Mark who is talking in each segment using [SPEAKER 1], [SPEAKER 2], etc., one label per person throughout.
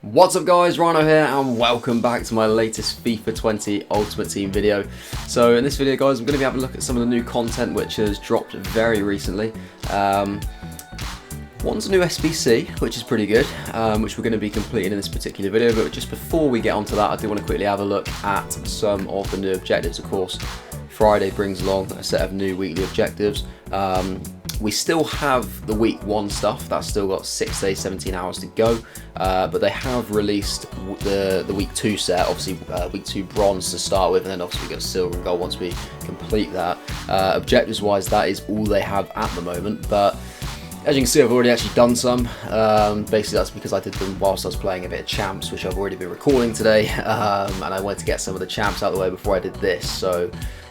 [SPEAKER 1] What's up guys, Rhino here and welcome back to my latest FIFA 20 Ultimate Team video. So in this video guys, I'm going to be having a look at some of the new content which has dropped very recently. One's a new SBC, which is pretty good, which we're going to be completing in this particular video, but just before we get onto that, I do want to quickly have a look at some of the new objectives. Of course, Friday brings along a set of new weekly objectives. We still have the week 1 stuff, that's still got 6 days, 17 hours to go, but they have released the week 2 set, obviously week 2 bronze to start with, and then obviously we go silver and gold once we complete that. Objectives wise, that is all they have at the moment, but as you can see, I've already actually done some. Basically that's because I did them whilst I was playing a bit of champs, which I've already been recording today, and I wanted to get some of the champs out of the way before I did this, so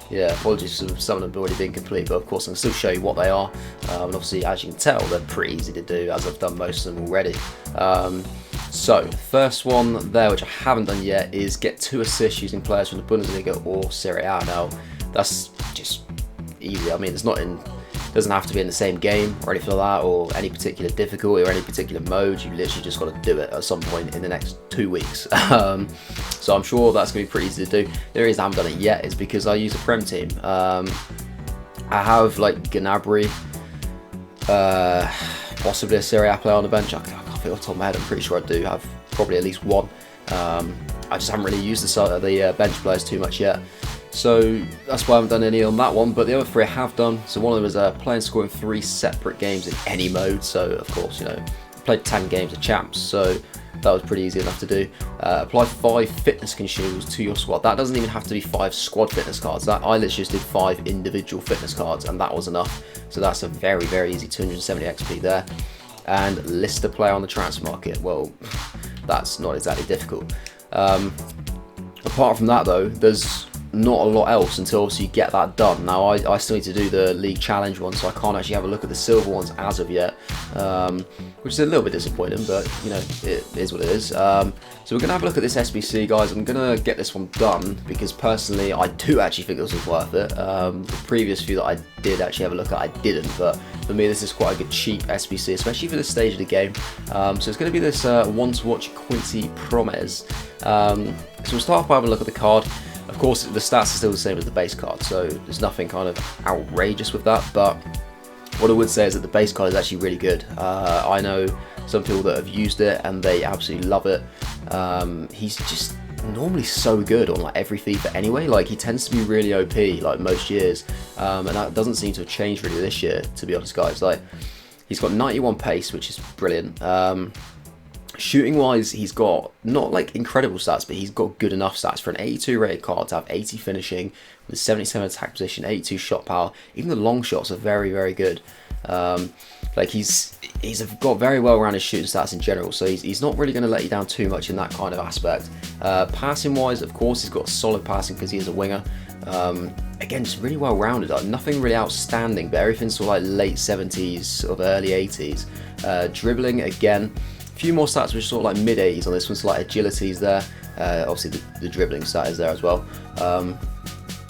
[SPEAKER 1] yeah, apologies for some of them have already been complete, but of course I can still show you what they are, and obviously as you can tell they're pretty easy to do as I've done most of them already. So first one there, which I haven't done yet, is get 2 assists using players from the Bundesliga or Serie A. Now that's just easy, I mean it's not in, doesn't have to be in the same game or anything like that, or any particular difficulty or any particular mode. You literally just got to do it at some point in the next 2 weeks. So I'm sure that's going to be pretty easy to do. The reason I haven't done it yet is because I use a Prem team. I have like Gnabry, possibly a Serie A player on the bench. I can't feel off the top of my head, I'm pretty sure I do have probably at least one. I just haven't really used the bench players too much yet. So that's why I haven't done any on that one, but the other 3 I have done. So one of them is playing scoring 3 separate games in any mode. So of course, you know, I played 10 games of champs, so that was pretty easy enough to do. Apply 5 fitness consumables to your squad. That doesn't even have to be 5 squad fitness cards. That I literally just did 5 individual fitness cards, and that was enough. So that's a very, very easy 270 XP there. And list a player on the transfer market. Well, that's not exactly difficult. Apart from that though, there's not a lot else until obviously you get that done. Now I still need to do the league challenge one, so I can't actually have a look at the silver ones as of yet, which is a little bit disappointing, but you know, it is what it is. So we're gonna have a look at this SBC guys. I'm gonna get this one done because personally I do actually think this was worth it. The previous few that I did actually have a look at, I didn't, but for me this is quite a good cheap SBC, especially for this stage of the game. So it's going to be this Watch Quincy Promes. So we'll start off by having a look at the card. Of course, the stats are still the same as the base card, so there's nothing kind of outrageous with that, but what I would say is that the base card is actually really good. I know some people that have used it and they absolutely love it. He's just normally so good on like every FIFA anyway. Like he tends to be really OP like most years, and that doesn't seem to have changed really this year, to be honest guys. Like he's got 91 pace, which is brilliant. Shooting wise, he's got not like incredible stats, but he's got good enough stats for an 82 rated card to have 80 finishing with 77 attack position, 82 shot power. Even the long shots are very, very good. Like he's got very well rounded shooting stats in general, so he's not really going to let you down too much in that kind of aspect. Passing wise, of course, he's got solid passing because he is a winger. Again, just really well rounded. Nothing really outstanding, but everything's sort of like late 70s, sort of early 80s. Dribbling, again, few more stats which are sort of like mid 80s on this one, so like agility's there, obviously the dribbling stat is there as well,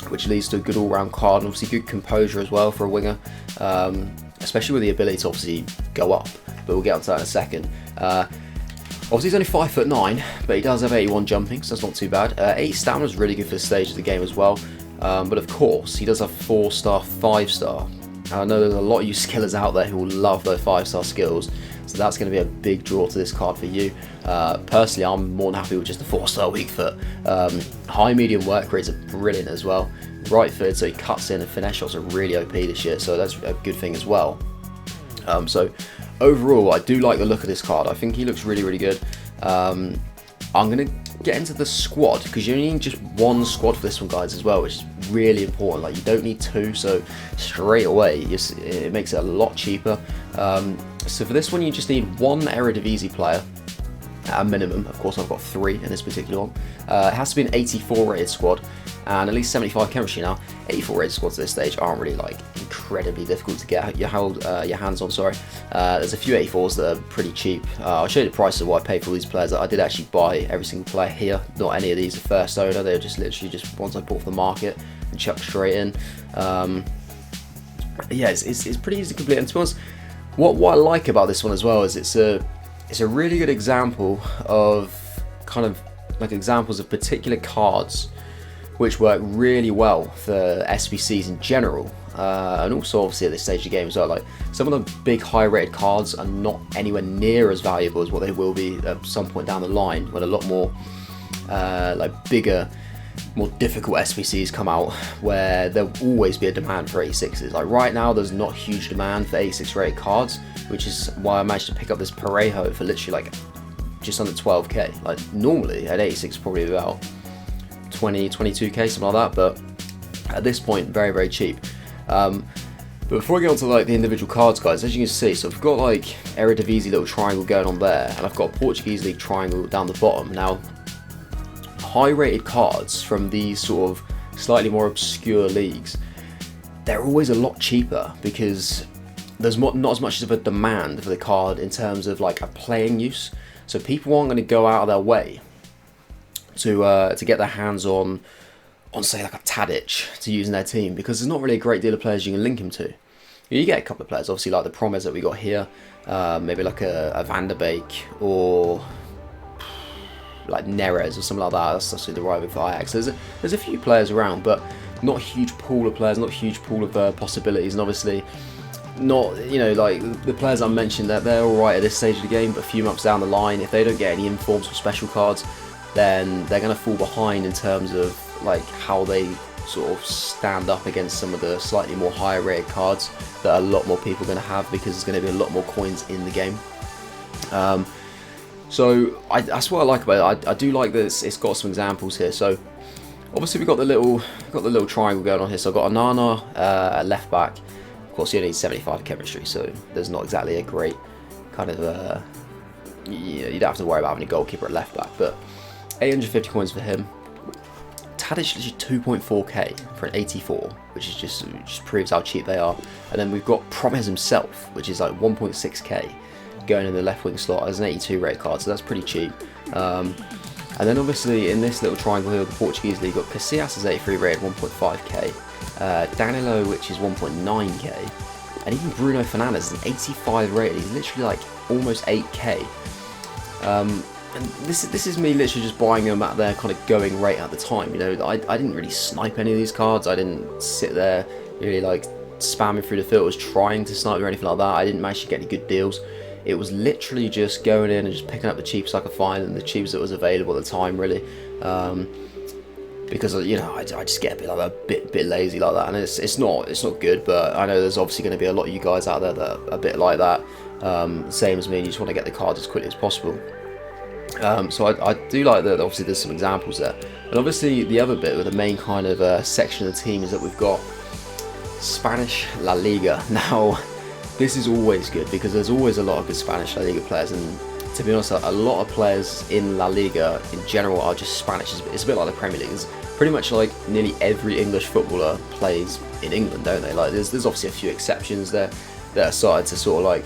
[SPEAKER 1] which leads to a good all-round card, and obviously good composure as well for a winger, especially with the ability to obviously go up, but we'll get onto that in a second. Obviously he's only 5'9", but he does have 81 jumping, so that's not too bad. 8 stamina is really good for the stage of the game as well, but of course he does have 4-star, 5-star. I know there's a lot of you skillers out there who will love those 5-star skills, so that's going to be a big draw to this card for you. Personally, I'm more than happy with just a 4-star weak foot. High medium work rates are brilliant as well. Right footed, so he cuts in, and finesse shots are really OP this year, so that's a good thing as well. So overall, I do like the look of this card. I think he looks really, really good. I'm going to get into the squad because you only need just 1 squad for this one, guys, as well, which is really important. Like you don't need 2, so straight away it makes it a lot cheaper. So for this one, you just need 1 Eredivisie player at a minimum. Of course, I've got 3 in this particular one. It has to be an 84 rated squad and at least 75 chemistry. Now 84 rated squads at this stage aren't really like incredibly difficult to get your hands on. Sorry, there's a few 84s that are pretty cheap. I'll show you the price of what I paid for these players. I did actually buy every single player here, not any of these are first owner. They're just literally just ones I bought from the market and chucked straight in. Yeah, it's pretty easy to complete, and to be honest, what I like about this one as well is it's it's a really good example of kind of like examples of particular cards which work really well for SBCs in general, and also obviously at this stage of the game as well. Like some of the big high rated cards are not anywhere near as valuable as what they will be at some point down the line when a lot more like bigger, more difficult SBCs come out, where there'll always be a demand for 86s. Like right now there's not huge demand for 86 rated cards, which is why I managed to pick up this Parejo for literally like just under 12k. Like normally at 86 probably about 22k, something like that, but at this point very, very cheap. But before I get on to like the individual cards, guys, as you can see, so I've got like Eredivisie little triangle going on there, and I've got a Portuguese league triangle down the bottom. Now high rated cards from these sort of slightly more obscure leagues, they're always a lot cheaper because there's not as much of a demand for the card in terms of like a playing use. So people aren't going to go out of their way to get their hands on say like a Tadic to use in their team, because there's not really a great deal of players you can link him to. You get a couple of players, obviously, like the Promes that we got here, maybe like a Van der Beek or like Neres or something like that. That's actually the rival for Ajax. There's a few players around, but not a huge pool of players, not a huge pool of possibilities, and obviously not, you know, like the players I mentioned, that they're all right at this stage of the game, but a few months down the line, if they don't get any informs or special cards, then they're going to fall behind in terms of like how they sort of stand up against some of the slightly more higher rated cards that a lot more people are going to have, because there's going to be a lot more coins in the game. So that's what I like about it. I do like this. It's got some examples here. So obviously we've got the little triangle going on here. So I've got Onana at left back. Of course, you need 75 chemistry, so there's not exactly a great kind of you don't have to worry about having a goalkeeper at left back. But 850 coins for him. Tadic literally 2.4k for an 84, which is just proves how cheap they are. And then we've got Promes himself, which is like 1.6k, going in the left wing slot as an 82 rate card, so that's pretty cheap. And then obviously in this little triangle here, the Portuguese league, got Casillas is 83 rated, 1.5k, Danilo, which is 1.9k, and even Bruno Fernandes is an 85 rated. He's literally like almost 8k. And this is me literally just buying them at their kind of going rate at the time. You know, I didn't really snipe any of these cards. I didn't sit there really like spamming through the filters trying to snipe or anything like that. I didn't manage to get any good deals. It was literally just going in and just picking up the cheapest I could find, and the cheapest that was available at the time, really. Because you know, I just get a bit lazy like that, and it's not good. But I know there's obviously going to be a lot of you guys out there that are a bit like that, same as me. And you just want to get the cards as quickly as possible. So I do like that. Obviously, there's some examples there, and obviously the other bit, with the main kind of section of the team, is that we've got Spanish La Liga. Now, this is always good because there's always a lot of good Spanish La Liga players, and to be honest, a lot of players in La Liga in general are just Spanish. It's a bit like the Premier League. It's pretty much like nearly every English footballer plays in England, don't they? Like there's obviously a few exceptions there that are started to sort of like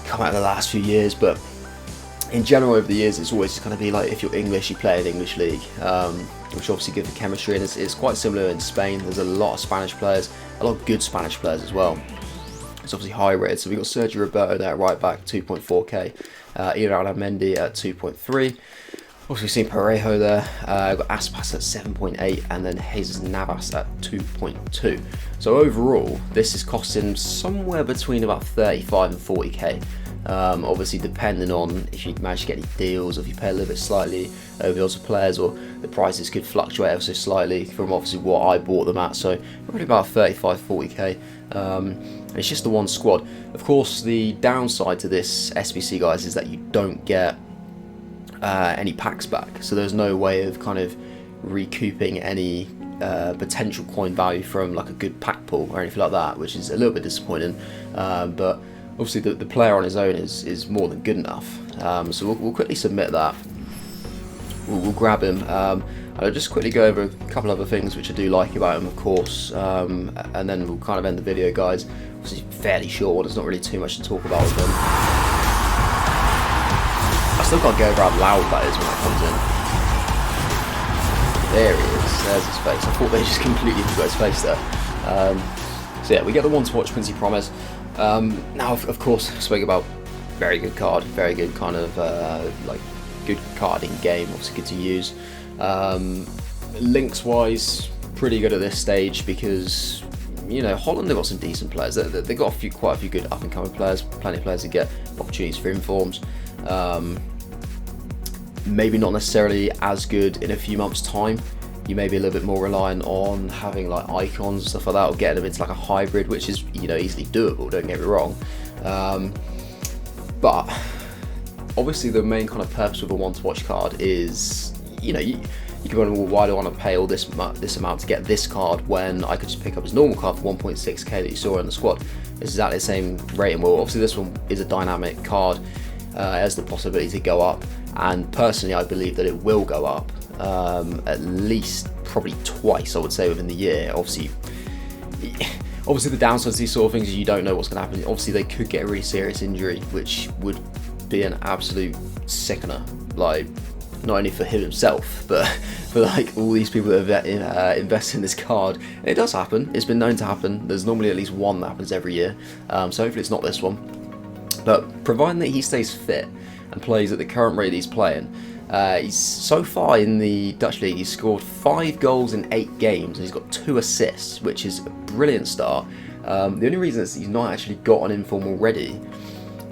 [SPEAKER 1] come out in the last few years, but in general over the years it's always just going to be like, if you're English, you play in English league, which obviously good for chemistry, and it's quite similar in Spain. There's a lot of Spanish players, a lot of good Spanish players as well. It's obviously high rated, so we've got Sergio Roberto there at right back, 2.4k, Iran Mendy at 2.3. Also, we've seen Parejo there, we've got Aspas at 7.8, and then Jesus Navas at 2.2. So overall, this is costing somewhere between about 35 and 40k. Obviously depending on if you manage to get any deals, or if you pay a little bit slightly over the odds of players, or the prices could fluctuate ever so slightly from obviously what I bought them at. So probably about 35-40k. And it's just the one squad. Of course, the downside to this SBC, guys, is that you don't get any packs back, so there's no way of kind of recouping any potential coin value from like a good pack pool or anything like that, which is a little bit disappointing. But obviously the player on his own is more than good enough. So we'll quickly submit that. We'll grab him. I'll just quickly go over a couple other things which I do like about him, of course, and then we'll kind of end the video, guys. Obviously fairly short one, there's not really too much to talk about with him. I still can't get over how loud that is when that comes in. There he is, there's his face. I thought they just completely forgot his face there. So yeah, we get the one to watch Quincy Promes. Now, of course, I spoke about very good card, very good kind of like good card in game, obviously good to use. Links wise, pretty good at this stage because, you know, Holland have got some decent players. They've got quite a few good up and coming players, plenty of players to get opportunities for informs. Maybe not necessarily as good in a few months' time. You may be a little bit more reliant on having like icons and stuff like that, or getting them into like a hybrid, which is, you know, easily doable, don't get me wrong. But obviously the main kind of purpose of a one to watch card is, you know, you can wonder, well, why do I want to pay all this amount to get this card when I could just pick up his normal card for 1.6k that you saw in the squad? It's exactly the same rating. Well, obviously this one is a dynamic card, has the possibility to go up, and personally I believe that it will go up at least probably twice, I would say, within the year. Obviously the downside to these sort of things is you don't know what's going to happen. Obviously they could get a really serious injury, which would be an absolute sickener, like not only for him himself, but for like all these people that have invested in this card. And it does happen, it's been known to happen. There's normally at least one that happens every year, so hopefully it's not this one. But providing that he stays fit and plays at the current rate he's playing, he's so far in the Dutch league, he's scored 5 goals in 8 games and he's got 2 assists, which is a brilliant start. The only reason is he's not actually got an inform already.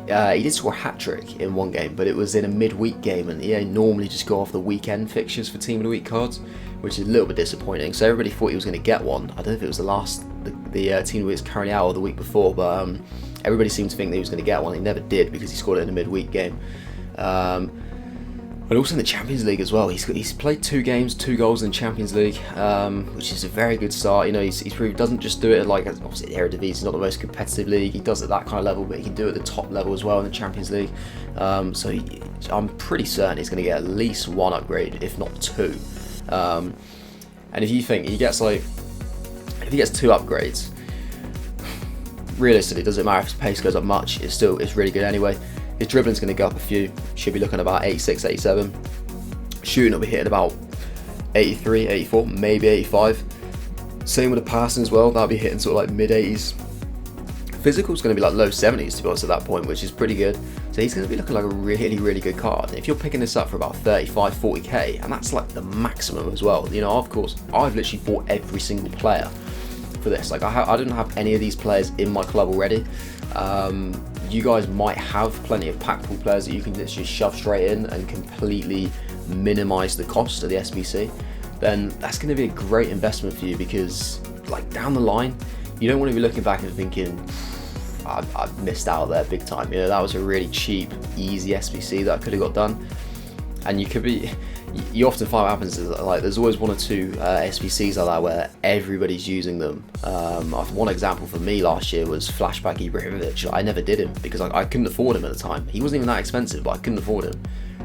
[SPEAKER 1] He did score a hat-trick in one game, but it was in a midweek game, and EA normally just go off the weekend fixtures for Team of the Week cards, which is a little bit disappointing. So everybody thought he was going to get one. I don't know if it was the Team of the Week was currently out or the week before, but everybody seemed to think that he was going to get one. He never did because he scored it in a midweek game. And also in the Champions League as well, he's played 2 games, 2 goals in Champions League, which is a very good start. You know, he's proved, doesn't just do it like, obviously the Eredivisie is not the most competitive league, he does it at that kind of level, but he can do it at the top level as well in the Champions League. So I'm pretty certain he's going to get at least 1 upgrade, if not 2. And if you think he gets 2 upgrades, realistically, it doesn't matter if his pace goes up much, it's really good anyway. His dribbling's going to go up a few, should be looking at about 86, 87. Shooting will be hitting about 83, 84, maybe 85. Same with the passing as well, that'll be hitting sort of like mid 80s. Physical's going to be like low 70s to be honest at that point, which is pretty good. So he's going to be looking like a really, really good card. And if you're picking this up for about 35, 40k, and that's like the maximum as well. You know, of course, I've literally bought every single player for this. Like I don't have any of these players in my club already. You guys might have plenty of pack pool players that you can literally shove straight in and completely minimize the cost of the SBC. Then that's going to be a great investment for you, because like down the line, you don't want to be looking back and thinking, I've missed out there big time. You know, that was a really cheap, easy SBC that I could have got done. And you often find what happens is like there's always 1 or 2 SBCs like that where everybody's using them. One example for me last year was Flashback Ibrahimovic. I never did him because I couldn't afford him at the time. He wasn't even that expensive, but I couldn't afford him.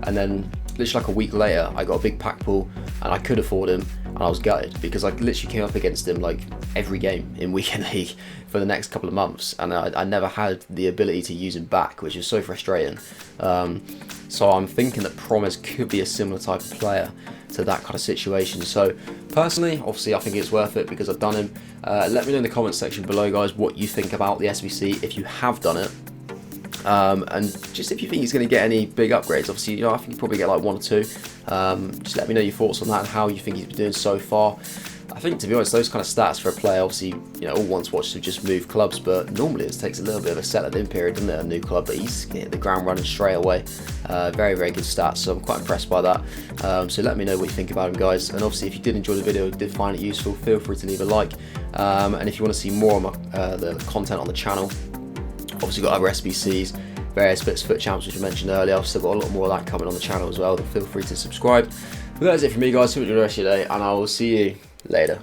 [SPEAKER 1] And then literally like a week later, I got a big pack pool and I could afford him, and I was gutted because I literally came up against him like every game in Weekend League for the next couple of months, and I never had the ability to use him back, which is so frustrating. So I'm thinking that Promes could be a similar type of player to that kind of situation. So personally, obviously I think it's worth it because I've done him. Let me know in the comments section below, guys, what you think about the SBC if you have done it. And just if you think he's going to get any big upgrades. Obviously, you know, I think he'll probably get like 1 or 2. Just let me know your thoughts on that and how you think he's been doing so far. I think, to be honest, those kind of stats for a player, obviously, you know, all once watched to just move clubs, but normally it takes a little bit of a settling in period, doesn't it, a new club, but he's hit the ground running straight away. Very, very good stats, so I'm quite impressed by that. So let me know what you think about him, guys, and obviously if you did enjoy the video, did find it useful, feel free to leave a like, and if you want to see more of the content on the channel, obviously got other SBCs, various bits of foot champs which I mentioned earlier. I've still got a lot more of that coming on the channel as well, then feel free to subscribe. But that is it from me, guys. Hope you enjoy the rest of your day, and I will see you later.